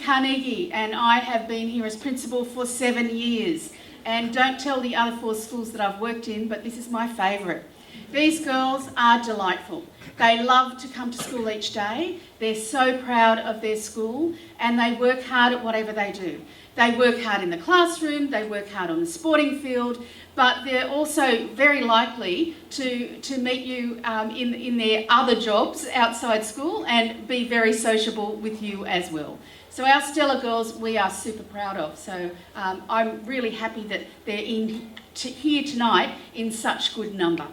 Carnegie, and I have been here as principal for 7 years. And don't tell the other 4 schools that I've worked in, but this is my favourite. These girls are delightful. They love to come to school each day. They're so proud of their school, and they work hard at whatever they do. They work hard in the classroom, they work hard on the sporting field, but they're also very likely to meet you in their other jobs outside school and be very sociable with you as well. So our Stella girls, we are super proud of. So I'm really happy that they're here tonight in such good number.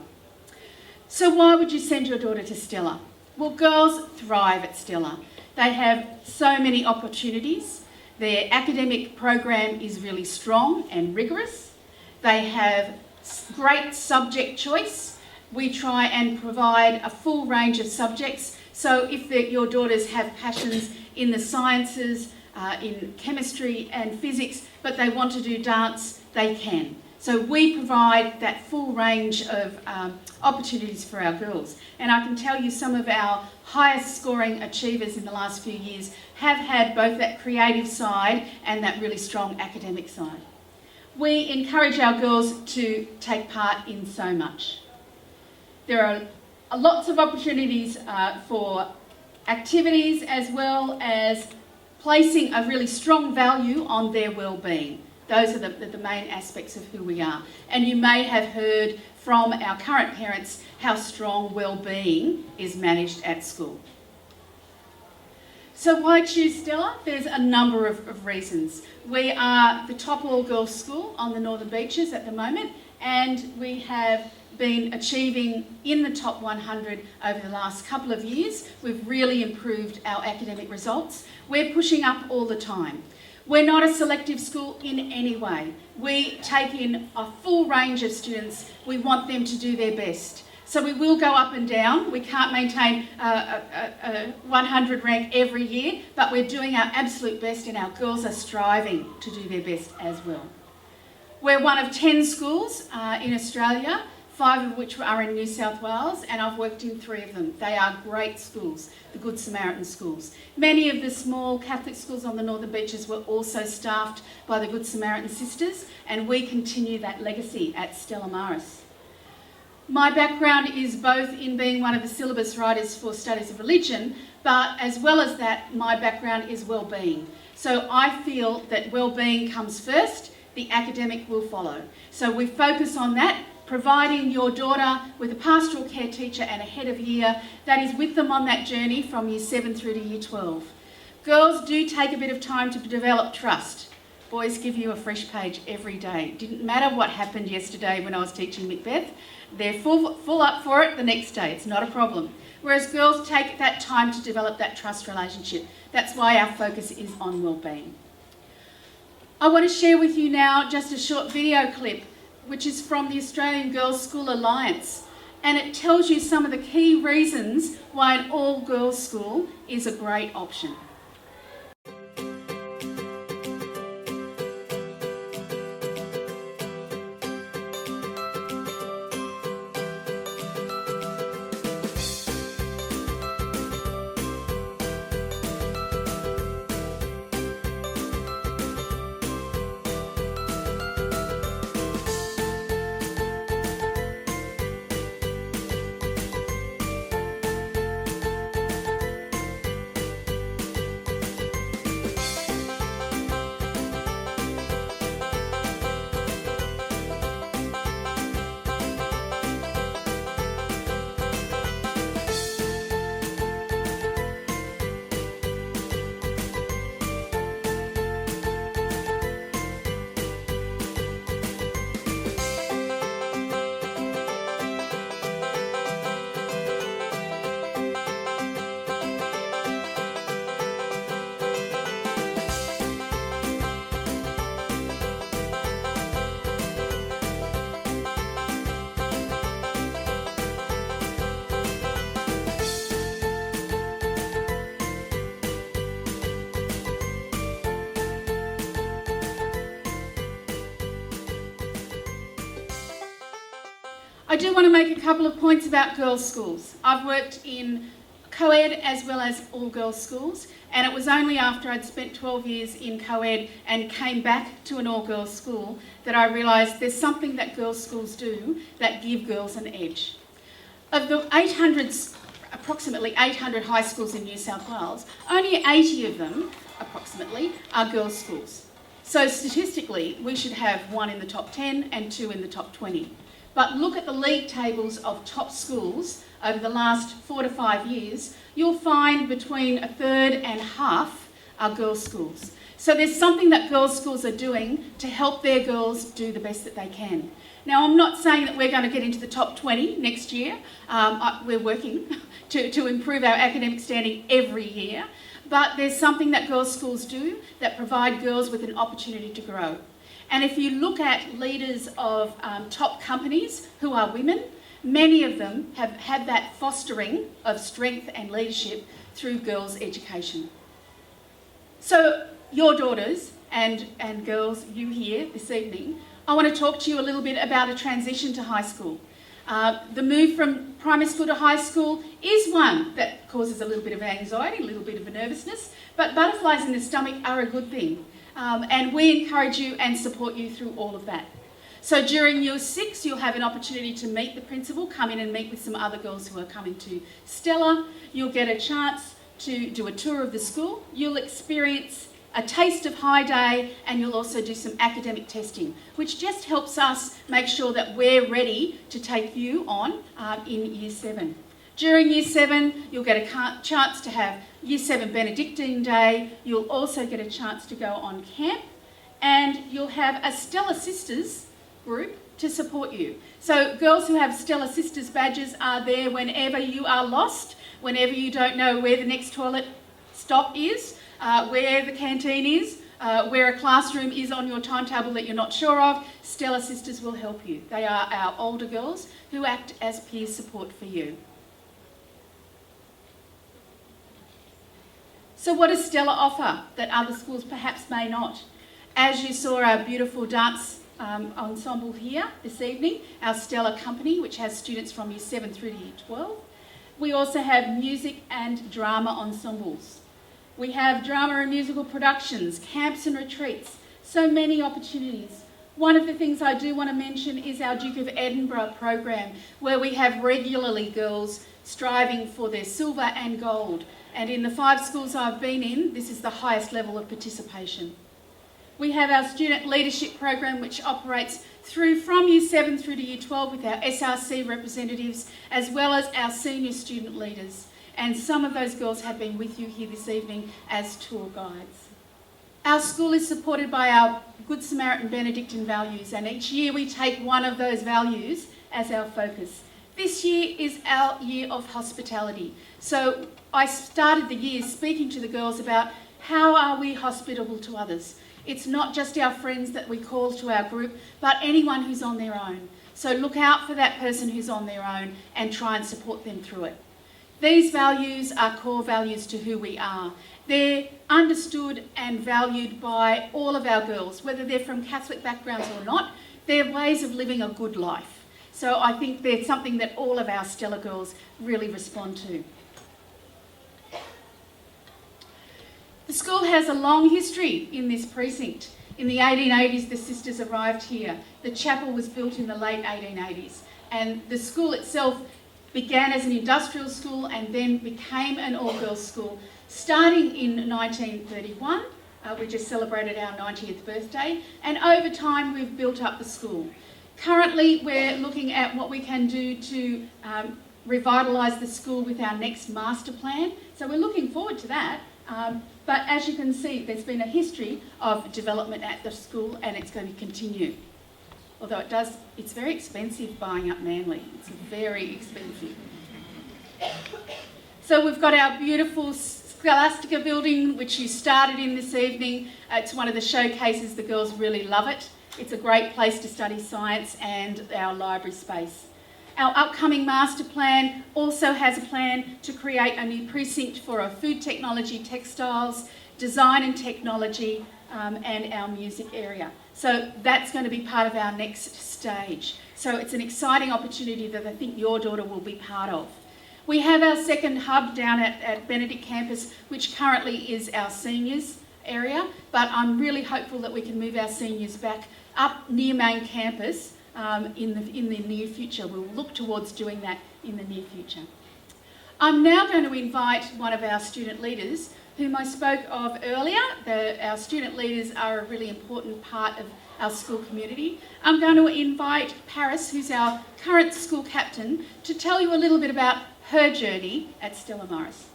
So why would you send your daughter to Stella? Well, girls thrive at Stella. They have so many opportunities. Their academic program is really strong and rigorous. They have great subject choice. We try and provide a full range of subjects. So if your daughters have passions in the sciences, in chemistry and physics, but they want to do dance, they can. So we provide that full range of opportunities for our girls. And I can tell you some of our highest scoring achievers in the last few years have had both that creative side and that really strong academic side. We encourage our girls to take part in so much. There are lots of opportunities for activities, as well as placing a really strong value on their well-being. Those are the main aspects of who we are. And you may have heard from our current parents how strong well-being is managed at school. So why choose Stella? There's a number of reasons. We are the top all-girls school on the Northern Beaches at the moment, and we have been achieving in the top 100 over the last couple of years. We've really improved our academic results. We're pushing up all the time. We're not a selective school in any way. We take in a full range of students. We want them to do their best. So we will go up and down. We can't maintain a 100 rank every year, but we're doing our absolute best, and our girls are striving to do their best as well. We're one of 10 schools in Australia, 5 of which are in New South Wales, and I've worked in 3 of them. They are great schools, the Good Samaritan schools. Many of the small Catholic schools on the Northern Beaches were also staffed by the Good Samaritan sisters, and we continue that legacy at Stella Maris. My background is both in being one of the syllabus writers for studies of religion, but as well as that, my background is well-being. So I feel that well-being comes first, the academic will follow. So we focus on that, providing your daughter with a pastoral care teacher and a head of year that is with them on that journey from year 7 through to year 12. Girls do take a bit of time to develop trust. Boys give you a fresh page every day. Didn't matter what happened yesterday when I was teaching Macbeth, they're full up for it the next day. It's not a problem. Whereas girls take that time to develop that trust relationship. That's why our focus is on well-being. I want to share with you now just a short video clip which is from the Australian Girls School Alliance, and it tells you some of the key reasons why an all-girls school is a great option. I do want to make a couple of points about girls' schools. I've worked in a co-ed as well as all-girls schools, and it was only after I'd spent 12 years in co-ed and came back to an all-girls school that I realised there's something that girls' schools do that give girls an edge. Of the approximately 800 high schools in New South Wales, only 80 of them, approximately, are girls' schools. So statistically, we should have 1 in the top 10 and 2 in the top 20. But look at the league tables of top schools over the last 4 to 5 years, you'll find between a third and half are girls' schools. So there's something that girls' schools are doing to help their girls do the best that they can. Now, I'm not saying that we're going to get into the top 20 next year. We're working to improve our academic standing every year. But there's something that girls' schools do that provide girls with an opportunity to grow. And if you look at leaders of top companies who are women, many of them have had that fostering of strength and leadership through girls' education. So your daughters and girls, you here this evening, I want to talk to you a little bit about a transition to high school. The move from primary school to high school is one that causes a little bit of anxiety, a little bit of a nervousness, but butterflies in the stomach are a good thing. And we encourage you and support you through all of that. So during year 6, you'll have an opportunity to meet the principal, come in and meet with some other girls who are coming to Stella. You'll get a chance to do a tour of the school. You'll experience a taste of high day, and you'll also do some academic testing, which just helps us make sure that we're ready to take you on in year 7. During year 7, you'll get a chance to have year 7 Benedictine Day. You'll also get a chance to go on camp, and you'll have a Stella Sisters group to support you. So girls who have Stella Sisters badges are there whenever you are lost, whenever you don't know where the next toilet stop is, where the canteen is, where a classroom is on your timetable that you're not sure of. Stella Sisters will help you. They are our older girls who act as peer support for you. So what does Stella offer that other schools perhaps may not? As you saw our beautiful dance ensemble here this evening, our Stella Company, which has students from year 7 through to year 12. We also have music and drama ensembles. We have drama and musical productions, camps and retreats, so many opportunities. One of the things I do want to mention is our Duke of Edinburgh program, where we have regularly girls striving for their silver and gold. And in the 5 schools I've been in, this is the highest level of participation. We have our student leadership program, which operates from year 7 through to year 12 with our SRC representatives, as well as our senior student leaders. And some of those girls have been with you here this evening as tour guides. Our school is supported by our Good Samaritan Benedictine values, and each year we take one of those values as our focus. This year is our year of hospitality. So I started the year speaking to the girls about how are we hospitable to others. It's not just our friends that we call to our group, but anyone who's on their own. So look out for that person who's on their own and try and support them through it. These values are core values to who we are. They're understood and valued by all of our girls, whether they're from Catholic backgrounds or not. They're ways of living a good life. So I think they're something that all of our Stella girls really respond to. The school has a long history in this precinct. In the 1880s, the sisters arrived here. The chapel was built in the late 1880s. And the school itself began as an industrial school and then became an all-girls school. Starting in 1931, we just celebrated our 90th birthday, and over time we've built up the school. Currently, we're looking at what we can do to revitalise the school with our next master plan. So we're looking forward to that. But as you can see, there's been a history of development at the school, and it's going to continue. Although it's very expensive buying up Manly. It's very expensive. So we've got our beautiful Scholastica building, which you started in this evening. It's one of the showcases. The girls really love it. It's a great place to study science and our library space. Our upcoming master plan also has a plan to create a new precinct for our food technology, textiles, design and technology, and our music area. So that's going to be part of our next stage. So it's an exciting opportunity that I think your daughter will be part of. We have our second hub down at Benedict campus, which currently is our seniors area, but I'm really hopeful that we can move our seniors back up near main campus in the near future. We'll look towards doing that in the near future. I'm now going to invite one of our student leaders, whom I spoke of earlier. Our student leaders are a really important part of our school community. I'm going to invite Paris, who's our current school captain, to tell you a little bit about her journey at Stella Maris.